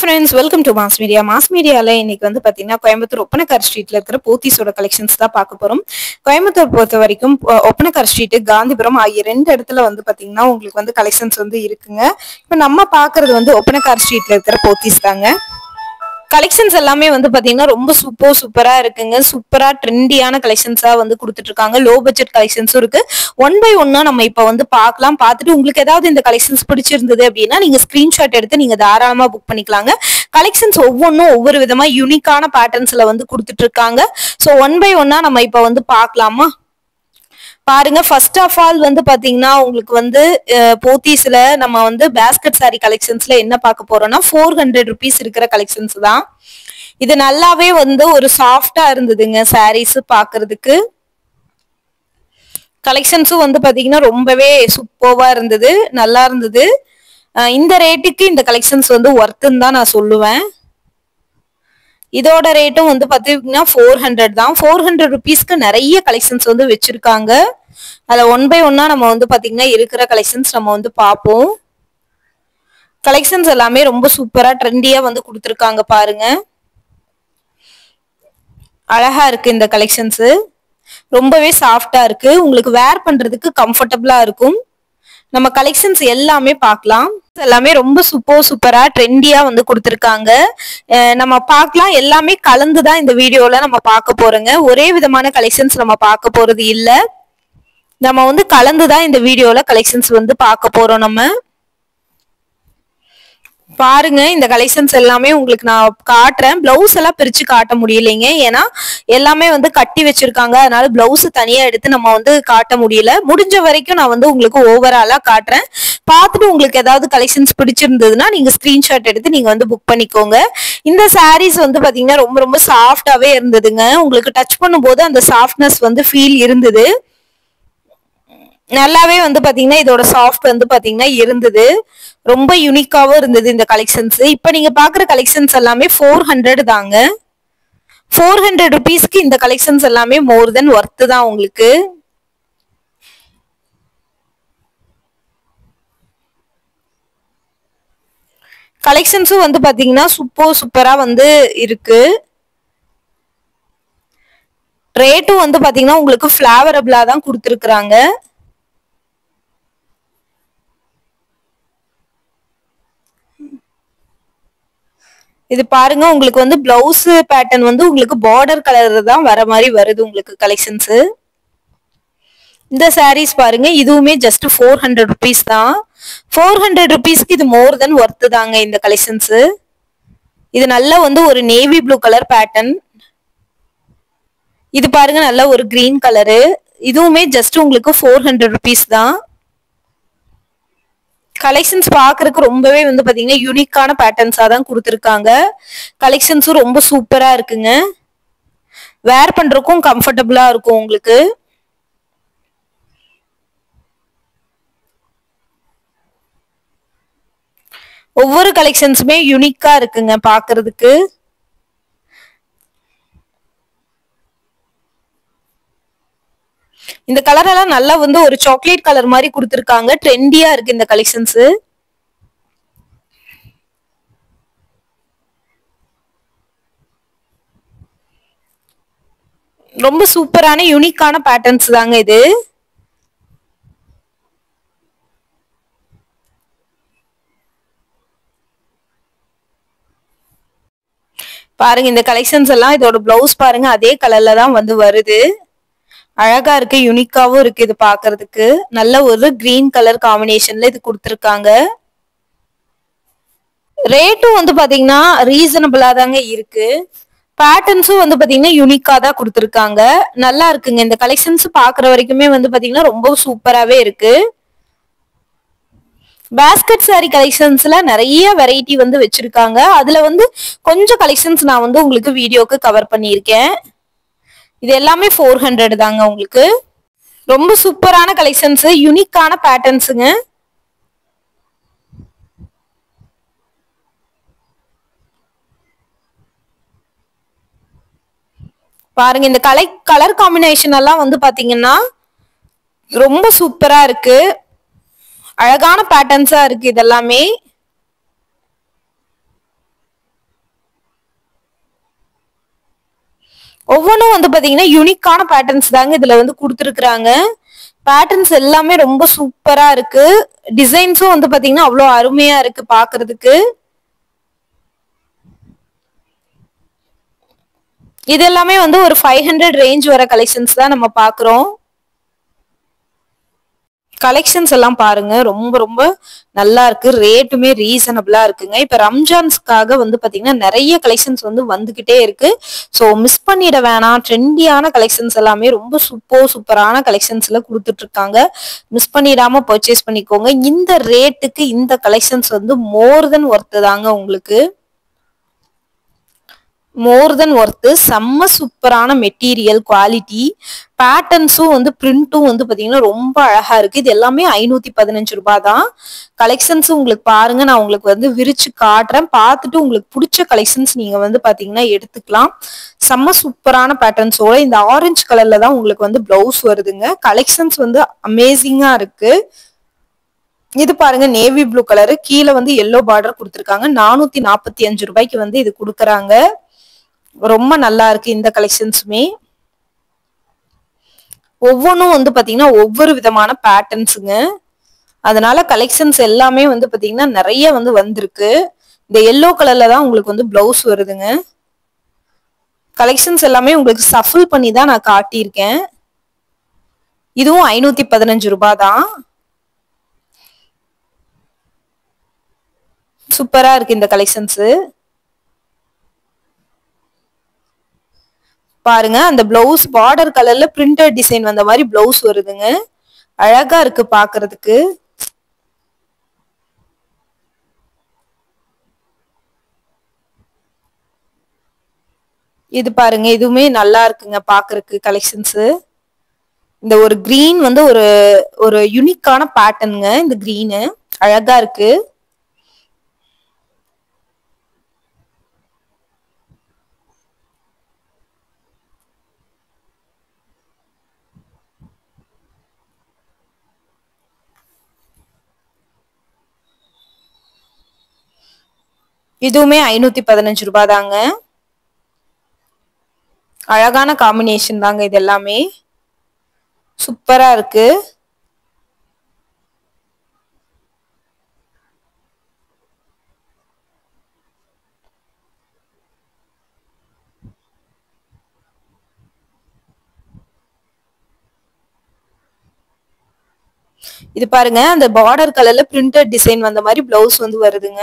friends, welcome to Mass Media. Mass Media ல இன்னைக்கு வந்து பாத்தீங்கன்னா கோயம்புத்தூர் ஒப்பனக்கார் ஸ்ட்ரீட்ல இருக்கிற போத்தீஸோட கலெக்ஷன்ஸ் தான் பார்க்க போறோம். கோயம்புத்தூர் பொறுத்த வரைக்கும் ஒப்பனக்கார் ஸ்ட்ரீட், காந்திபுரம் ஆகிய ரெண்டு இடத்துல வந்து பாத்தீங்கன்னா உங்களுக்கு வந்து கலெக்ஷன்ஸ் வந்து இருக்குங்க. இப்ப நம்ம பாக்குறது வந்து ஒப்பனக்கார் ஸ்ட்ரீட்ல இருக்கிற போத்தீஸ் தாங்க. கலெக்ஷன்ஸ் எல்லாமே வந்து பாத்தீங்கன்னா ரொம்ப சூப்பரா இருக்குங்க. சூப்பரா ட்ரெண்டியான கலெக்ஷன்ஸா வந்து கொடுத்துட்டு இருக்காங்க. லோ பட்ஜெட் கலெக்ஷன்ஸும் இருக்கு. ஒன் பை ஒன்னா நம்ம இப்ப வந்து பார்க்கலாம். பார்த்துட்டு உங்களுக்கு ஏதாவது இந்த கலெக்ஷன்ஸ் பிடிச்சிருந்தது அப்படின்னா நீங்க ஸ்கிரீன்ஷாட் எடுத்து நீங்க தாராளமா புக் பண்ணிக்கலாங்க. கலெக்ஷன்ஸ் ஒவ்வொன்றும் ஒவ்வொரு விதமா யூனிக்கான பேட்டர்ன்ஸ்ல வந்து கொடுத்துட்டு இருக்காங்க. ஸோ ஒன் பை ஒன்னா நம்ம இப்ப வந்து பார்க்கலாமா? பாருங்க, ஃபர்ஸ்ட் ஆஃப் ஆல் வந்து பாத்தீங்கன்னா உங்களுக்கு வந்து போத்தீஸ்ல நம்ம வந்து பேஸ்கெட் சாரி கலெக்ஷன்ஸ்ல என்ன பார்க்க போறோம்னா 400 rupees இருக்கிற கலெக்ஷன்ஸ் தான். இது நல்லாவே வந்து ஒரு சாஃப்டா இருந்ததுங்க. சாரீஸ் பாக்குறதுக்கு கலெக்ஷன்ஸும் வந்து பாத்தீங்கன்னா ரொம்பவே சூப்பர்வா இருந்தது, நல்லா இருந்தது. இந்த ரேட்டுக்கு இந்த கலெக்ஷன்ஸ் வந்து ஒர்த்துன்னு தான் நான் சொல்லுவேன். இதோட ரேட்டும் வந்து பாத்தீங்கன்னா 400 தான். 400 rupeesக்கு நிறைய கலெக்ஷன்ஸ் வந்து வச்சிருக்காங்க. அதுல ஒன் பை ஒன்னா நம்ம வந்து பாத்தீங்கன்னா இருக்கிற கலெக்ஷன்ஸ் நம்ம வந்து பார்ப்போம். கலெக்ஷன்ஸ் எல்லாமே ரொம்ப சூப்பரா ட்ரெண்டியா வந்து கொடுத்துருக்காங்க. பாருங்க, அழகா இருக்கு இந்த கலெக்ஷன்ஸ். ரொம்பவே சாஃப்டா இருக்கு. உங்களுக்கு வேர் பண்றதுக்கு கம்ஃபர்டபுளா இருக்கும். நம்ம கலெக்ஷன்ஸ் எல்லாமே பார்க்கலாம். எல்லாமே ரொம்ப சூப்பரா ட்ரெண்டியா வந்து கொடுத்துருக்காங்க. நம்ம பார்க்கலாம். எல்லாமே கலந்துதான் இந்த வீடியோல நம்ம பார்க்க போறோங்க. ஒரே விதமான கலெக்ஷன்ஸ் நம்ம பார்க்க போறது இல்ல. நம்ம வந்து கலந்துதான் இந்த வீடியோல கலெக்ஷன்ஸ் வந்து பார்க்க போறோம். நம்ம பாருங்க, இந்த கலெக்ஷன்ஸ் எல்லாமே உங்களுக்கு நான் காட்டுறேன். பிளவுஸ் எல்லாம் பிரிச்சு காட்ட முடியலைங்க, ஏன்னா எல்லாமே வந்து கட்டி வச்சிருக்காங்க. அதனால பிளவுஸ் தனியா எடுத்து நம்ம வந்து காட்ட முடியல. முடிஞ்ச வரைக்கும் நான் வந்து உங்களுக்கு ஓவராலா காட்டுறேன். பார்த்துட்டு உங்களுக்கு ஏதாவது கலெக்ஷன்ஸ் பிடிச்சிருந்ததுன்னா நீங்க ஸ்கிரீன்ஷாட் எடுத்து நீங்க வந்து புக் பண்ணிக்கோங்க. இந்த சாரீஸ் வந்து பாத்தீங்கன்னா ரொம்ப சாஃப்டாவே இருந்ததுங்க. உங்களுக்கு டச் பண்ணும்போது அந்த சாஃப்ட்னஸ் வந்து ஃபீல் இருந்தது. நல்லாவே வந்து பாத்தீங்கன்னா இதோட சாஃப்ட் வந்து பாத்தீங்கன்னா இருந்தது. ரொம்ப யூனிக்காவும் இருந்தது இந்த கலெக்ஷன்ஸ். இப்ப நீங்க பாக்குற கலெக்ஷன்ஸ் எல்லாமே 400 தாங்க. 400 rupeesக்கு இந்த கலெக்ஷன்ஸ் எல்லாமே மோர் தென் ஒர்த் தான் உங்களுக்கு. கலெக்ஷன்ஸும் வந்து பாத்தீங்கன்னா சூப்பரா வந்து இருக்கு. ரேட்டும் வந்து பாத்தீங்கன்னா உங்களுக்கு ஃபிளேவரபிளா தான் கொடுத்துருக்காங்க. இது பாருங்க, உங்களுக்கு வந்து பிளவுஸ் பேட்டர்ன் வந்து உங்களுக்கு பார்டர் கலர் தான் வர மாதிரி வருது உங்களுக்கு கலெக்ஷன்ஸ். இந்த சாரீஸ் பாருங்க, இதுவுமே ஜஸ்ட் 400 rupees தான். 400 rupeesக்கு இது மோர் தென் ஒர்த் தாங்க இந்த கலெக்ஷன்ஸ். இது நல்ல வந்து ஒரு நேவி ப்ளூ கலர் பேட்டர்ன். இது பாருங்க, நல்ல ஒரு கிரீன் கலரு. இதுவுமே ஜஸ்ட் உங்களுக்கு 400 rupees தான். கலெக்ஷன்ஸ் பாக்குறதுக்கு ரொம்பவே வந்து பாத்தீங்கன்னா யூனிக்கான பேட்டர்ன்ஸா தான் கொடுத்துருக்காங்க. கலெக்ஷன்ஸும் ரொம்ப சூப்பரா இருக்குங்க. வேர் பண்றதுக்கும் கம்ஃபர்டபுளா இருக்கும் உங்களுக்கு. ஒவ்வொரு கலெக்ஷன்ஸுமே யூனிக்கா இருக்குங்க பாக்குறதுக்கு. இந்த கலர் எல்லாம் நல்லா வந்து ஒரு சாக்லேட் கலர் மாதிரி கொடுத்துருக்காங்க. ட்ரெண்டியா இருக்கு இந்த கலெக்ஷன்ஸ். ரொம்ப சூப்பரான யூனிக்கான பேட்டர்ன்ஸ் தாங்க இது. பாருங்க, இந்த கலெக்ஷன்ஸ் எல்லாம் இதோட பிளவுஸ் பாருங்க அதே கலர்ல தான் வந்து வருது. அழகா இருக்கு, யூனிக்காவும் இருக்கு. இது பாக்குறதுக்கு நல்ல ஒரு கிரீன் கலர் காம்பினேஷன்ல இது கொடுத்துருக்காங்க. ரேட்டும் வந்து பாத்தீங்கன்னா ரீசனபிளா தாங்க இருக்கு. பேட்டர்ன்ஸும் வந்து பாத்தீங்கன்னா யூனிக்கா தான் கொடுத்துருக்காங்க. நல்லா இருக்குங்க. இந்த கலெக்ஷன்ஸ் பாக்குற வரைக்குமே வந்து பாத்தீங்கன்னா ரொம்ப சூப்பராவே இருக்கு. பேஸ்கெட் சாரி கலெக்ஷன்ஸ்ல நிறைய வெரைட்டி வந்து வச்சிருக்காங்க. அதுல வந்து கொஞ்சம் கலெக்ஷன்ஸ் நான் வந்து உங்களுக்கு வீடியோக்கு கவர் பண்ணியிருக்கேன். இது எல்லாமே 400 தாங்க உங்களுக்கு. ரொம்ப சூப்பரான கலெக்ஷன்ஸ், யூனிக்கான பேட்டர்ன்ஸுங்க. பாருங்க, இந்த கலர் காம்பினேஷன் எல்லாம் வந்து பாத்தீங்கன்னா ரொம்ப சூப்பரா இருக்கு. அழகான பேட்டர்ன்ஸா இருக்கு இதெல்லாமே. ஒவ்வொன்றும் வந்து பாத்தீங்கன்னா யூனிக்கான பேட்டர்ன்ஸ் தாங்க இதுல வந்து கொடுத்துருக்குறாங்க. பேட்டர்ன்ஸ் எல்லாமே ரொம்ப சூப்பரா இருக்கு. டிசைன்ஸும் வந்து பாத்தீங்கன்னா அவ்வளோ அருமையா இருக்கு பாக்குறதுக்கு. இது எல்லாமே வந்து ஒரு 500 ரேஞ்ச் வர கலெக்ஷன்ஸ் தான் நம்ம பாக்குறோம். கலெக்ஷன்ஸ் எல்லாம் பாருங்க, ரொம்ப ரொம்ப நல்லா இருக்கு. ரேட்டுமே ரீசனபிளா இருக்குங்க. இப்ப ரம்ஜான்ஸ்க்காக வந்து பாத்தீங்கன்னா நிறைய கலெக்ஷன்ஸ் வந்து வந்துகிட்டே இருக்கு. ஸோ மிஸ் பண்ணிட வேணாம். ட்ரெண்டியான கலெக்ஷன்ஸ் எல்லாமே ரொம்ப சூப்பரான கலெக்ஷன்ஸ்ல கொடுத்துட்டு இருக்காங்க. மிஸ் பண்ணிடாம பர்ச்சேஸ் பண்ணிக்கோங்க. இந்த ரேட்டுக்கு இந்த கலெக்ஷன்ஸ் வந்து மோர் தென் ஒர்த் தாங்க உங்களுக்கு. மோர் தென் ஒர்த்து. செம்ம சூப்பரான மெட்டீரியல் குவாலிட்டி. பேட்டர்ன்ஸும் வந்து பிரிண்டும் வந்து பாத்தீங்கன்னா ரொம்ப அழகா இருக்கு. இது எல்லாமே 515 ரூபாய் தான். கலெக்ஷன்ஸ் உங்களுக்கு பாருங்க, நான் உங்களுக்கு வந்து விரிச்சு காட்டுறேன். பார்த்துட்டு உங்களுக்கு பிடிச்ச கலெக்ஷன்ஸ் நீங்க வந்து பாத்தீங்கன்னா எடுத்துக்கலாம். செம்ம சூப்பரான பேட்டர்ன்ஸோட இந்த ஆரஞ்சு கலர்ல தான் உங்களுக்கு வந்து பிளவுஸ் வருதுங்க. கலெக்ஷன்ஸ் வந்து அமேசிங்கா இருக்கு. இது பாருங்க, நேவி ப்ளூ கலரு, கீழே வந்து எல்லோ பார்டர் கொடுத்துருக்காங்க. 445 ரூபாய்க்கு வந்து இது கொடுக்குறாங்க. ரொம்ப நல்லா இருக்கு இந்த கலெக்ஷன்ஸுமே. ஒவ்வொன்றும் வந்து பாத்தீங்கன்னா ஒவ்வொரு விதமான பேட்டர்ன்ஸுங்க. அதனால கலெக்ஷன்ஸ் எல்லாமே வந்து பாத்தீங்கன்னா நிறைய வந்து வந்திருக்கு. இந்த எல்லோ கலர்ல தான் உங்களுக்கு வந்து பிளவுஸ் வருதுங்க. கலெக்ஷன்ஸ் எல்லாமே உங்களுக்கு சஃபிள் பண்ணி தான் நான் காட்டியிருக்கேன். இதுவும் 515 ரூபாய் தான். சூப்பரா இருக்கு இந்த கலெக்ஷன்ஸ். பாருங்க, அந்த பிளவுஸ் பார்டர் கலர்ல பிரிண்டட் டிசைன் வந்த மாதிரி பிளவுஸ் வருதுங்க. அழகா இருக்கு பாக்குறதுக்கு. இது பாருங்க, இதுவுமே நல்லா இருக்குங்க பாக்குறதுக்கு கலெக்ஷன்ஸ். இந்த ஒரு கிரீன் வந்து ஒரு ஒரு யூனிக்கான பேட்டர்னுங்க. இந்த கிரீனு அழகா இருக்கு. இதுவுமே 515 ரூபாய் தாங்க. அழகான காம்பினேஷன் தாங்க இது எல்லாமே. சூப்பரா இருக்கு. இது பாருங்க, அந்த பார்டர் கலர்ல பிரிண்டட் டிசைன் வந்த மாதிரி பிளவுஸ் வந்து வருதுங்க.